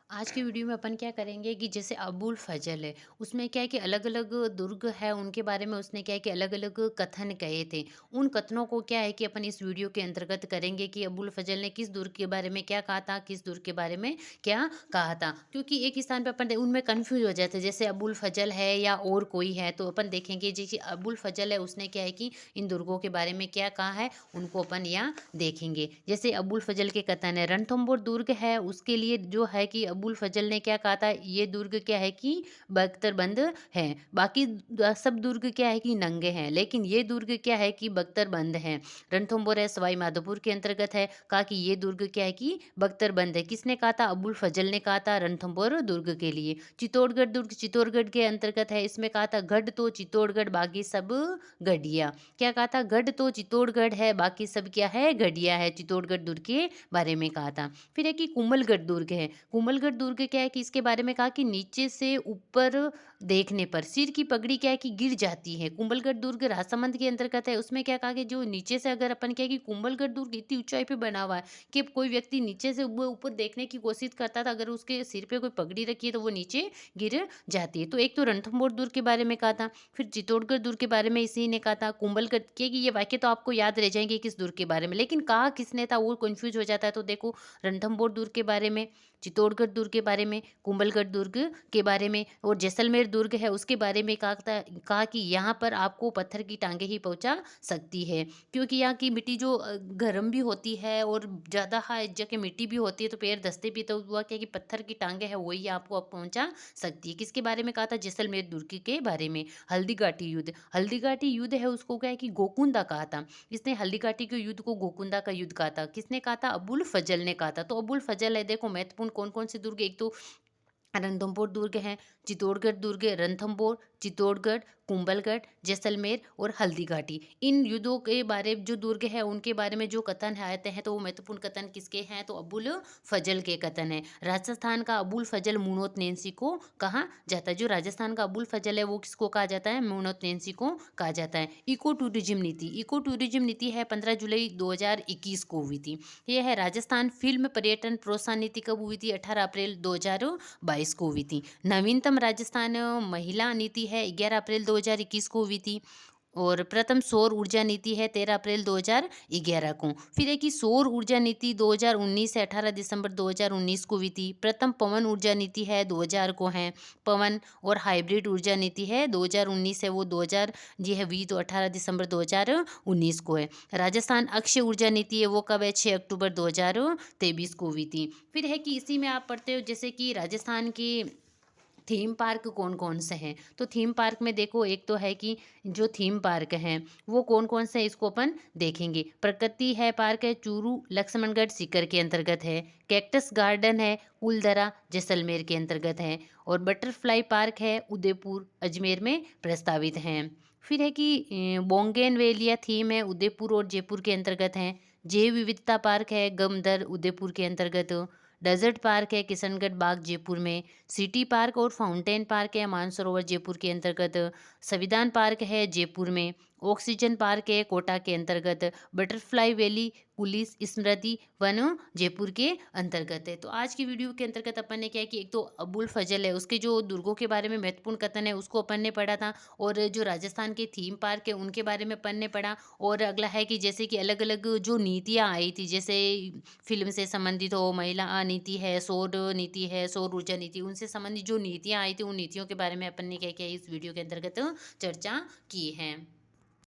आज की वीडियो में अपन क्या करेंगे कि जैसे अबुल फजल है, उसमें क्या है कि अलग अलग दुर्ग है, उनके बारे में उसने क्या है कि अलग अलग कथन कहे थे। उन कथनों को क्या है कि अपन इस वीडियो के अंतर्गत करेंगे कि अबुल फजल ने किस दुर्ग के बारे में क्या कहा था, किस दुर्ग के बारे में क्या कहा था। क्योंकि एक ही स्थान पर अपन उनमें कन्फ्यूज हो जाते हैं, जैसे अबुल फजल है या और कोई है, तो अपन देखेंगे जैसे अबुल फजल है, उसने क्या है कि इन दुर्गों के बारे में क्या कहा है, उनको अपन यहाँ देखेंगे। जैसे अबुल फजल के कथन है, रणथंभौर दुर्ग है, उसके लिए जो है कि अबुल फजल ने क्या कहा था, ये दुर्ग क्या है कि बख्तरबंद है। बाकी सब दुर्ग क्या है कि नंगे हैं, लेकिन ये दुर्ग क्या है कि बख्तरबंद है। रणथंभौर है, सवाई माधोपुर के अंतर्गत है। कहा कि ये दुर्ग क्या है कि बख्तरबंद है। किसने कहा था? अबुल फजल ने कहा था रणथंभौर दुर्ग के लिए। चित्तौड़गढ़ दुर्ग चित्तौड़गढ़ के अंतर्गत है। इसमें कहा था गढ़ तो चित्तौड़गढ़, बाकी सब गढ़िया। क्या कहा था? गढ़ तो चित्तौड़गढ़ है, बाकी सब क्या है? गढ़िया है। चित्तौड़गढ़ दुर्ग के बारे में कहा था। फिर है कि कुंभलगढ़ दुर्ग है। कुंभलगढ़ दुर्ग क्या है कि इसके बारे में कहा कि नीचे से ऊपर देखने पर सिर की पगड़ी क्या है कि गिर जाती है। कुंभलगढ़ दुर्ग राजसमंद के अंतर्गत है। उसमें क्या कहा कि जो नीचे से अगर अपन क्या है कि कुंभलगढ़ दुर्ग इतनी ऊंचाई पे बना हुआ है कि कोई व्यक्ति नीचे से ऊपर ऊपर देखने की कोशिश करता था, अगर उसके सिर पे कोई पगड़ी रखी है तो वो नीचे गिर जाती है। तो एक तो रणथंभौर दुर्ग के बारे में कहा था, फिर चित्तौड़गढ़ दुर्ग के बारे में इसी ने कहा था। कुंभलगढ़ के कि ये वाक्य तो आपको याद रह जाएंगे किस दुर्ग के बारे में, लेकिन कहा किसने था वो कंफ्यूज हो जाता है। तो देखो, रणथंभौर दुर्ग के बारे में, चित्तौड़गढ़ दुर्ग के बारे में, कुंभलगढ़ दुर्ग के बारे में, और जैसलमेर दुर्ग है उसके बारे में कहा कि यहाँ पर आपको पत्थर की टांगे ही पहुँचा सकती है, क्योंकि यहाँ की मिट्टी जो गर्म भी होती है और ज़्यादा हाई जगह मिट्टी भी होती है, तो पैर धंसते भी, तो हुआ क्या कि पत्थर की टांगे है वही आपको अब पहुँचा सकती है। किसके बारे में कहा था? जैसलमेर दुर्ग के बारे में। हल्दीघाटी युद्ध, हल्दीघाटी युद्ध है उसको क्या है कि गोकुंदा कहा था। इसने हल्दीघाटी के युद्ध को गोकुंदा का युद्ध कहा था। किसने कहा था? अबुल फजल ने कहा था। तो अबुल फजल है, देखो महत्वपूर्ण कौन कौन से दुर्ग, एक तो रणथंभौर दुर्ग है, चित्तौड़गढ़ दुर्ग है, रणथंभौर, चित्तौड़गढ़, कुंभलगढ़, जैसलमेर और हल्दीघाटी। इन युद्धों के बारे जो दुर्ग है उनके बारे में जो कथन है आते हैं, तो वो महत्वपूर्ण कथन किसके हैं? तो अबुल फजल के कथन है। राजस्थान का अबुल फजल मुनोत नैंसी को कहा जाता है। जो राजस्थान का अबुल फजल है वो किसको कहा जाता है? मुनोत नैंसी को कहा जाता है। इको टूरिज्म नीति, इको टूरिज्म नीति है 15 जुलाई 2021 को हुई थी। ये है राजस्थान फिल्म पर्यटन प्रोत्साहन नीति कब हुई थी? 18 अप्रैल 2022 को हुई थी। नवीनतम राजस्थान महिला नीति है 11 अप्रैल 2021 को हुई थी। और प्रथम सौर ऊर्जा नीति है 13 अप्रैल 2011 को। फिर है कि सौर ऊर्जा नीति 2019 से 18 दिसंबर 2019 को हुई थी। प्रथम पवन ऊर्जा नीति है 2000 को है। पवन और हाइब्रिड ऊर्जा नीति है 2019 है, वो 2000 जी है हुई, तो 18 दिसंबर 2019 को है। राजस्थान अक्षय ऊर्जा नीति है वो कब है? 6 अक्टूबर 2023 को हुई थी। फिर है कि इसी में आप पढ़ते हो जैसे कि राजस्थान की थीम पार्क कौन कौन से हैं। तो थीम पार्क में देखो, एक तो है कि जो थीम पार्क हैं वो कौन कौन से हैं, इसको अपन देखेंगे। प्रकृति है पार्क है चूरू लक्ष्मणगढ़ सीकर के अंतर्गत है। कैक्टस गार्डन है कुलधरा जैसलमेर के अंतर्गत है। और बटरफ्लाई पार्क है उदयपुर अजमेर में प्रस्तावित हैं। फिर है कि बोंगेन वेलिया थीम है उदयपुर और जयपुर के अंतर्गत हैं। जैव विविधता पार्क है गमदर उदयपुर के अंतर्गत। डेजर्ट पार्क है किशनगढ़ बाग जयपुर में। सिटी पार्क और फाउंटेन पार्क है मानसरोवर जयपुर के अंतर्गत। संविधान पार्क है जयपुर में। ऑक्सीजन पार्क है कोटा के अंतर्गत। बटरफ्लाई वैली पुलिस स्मृति वन जयपुर के अंतर्गत है। तो आज की वीडियो के अंतर्गत अपन ने क्या है कि एक तो अबुल फजल है उसके जो दुर्गों के बारे में महत्वपूर्ण कथन है उसको अपन ने पढ़ा था, और जो राजस्थान के थीम पार्क है उनके बारे में अपन ने पढ़ा। और अगला है कि जैसे कि अलग अलग जो नीतियाँ आई थी, जैसे फिल्म से संबंधित हो, महिला नीति है, सौर नीति है, सौर ऊर्जा नीति, उनसे संबंधित जो नीतियाँ आई थी उन नीतियों के बारे में अपन ने क्या किया इस वीडियो के अंतर्गत चर्चा की है।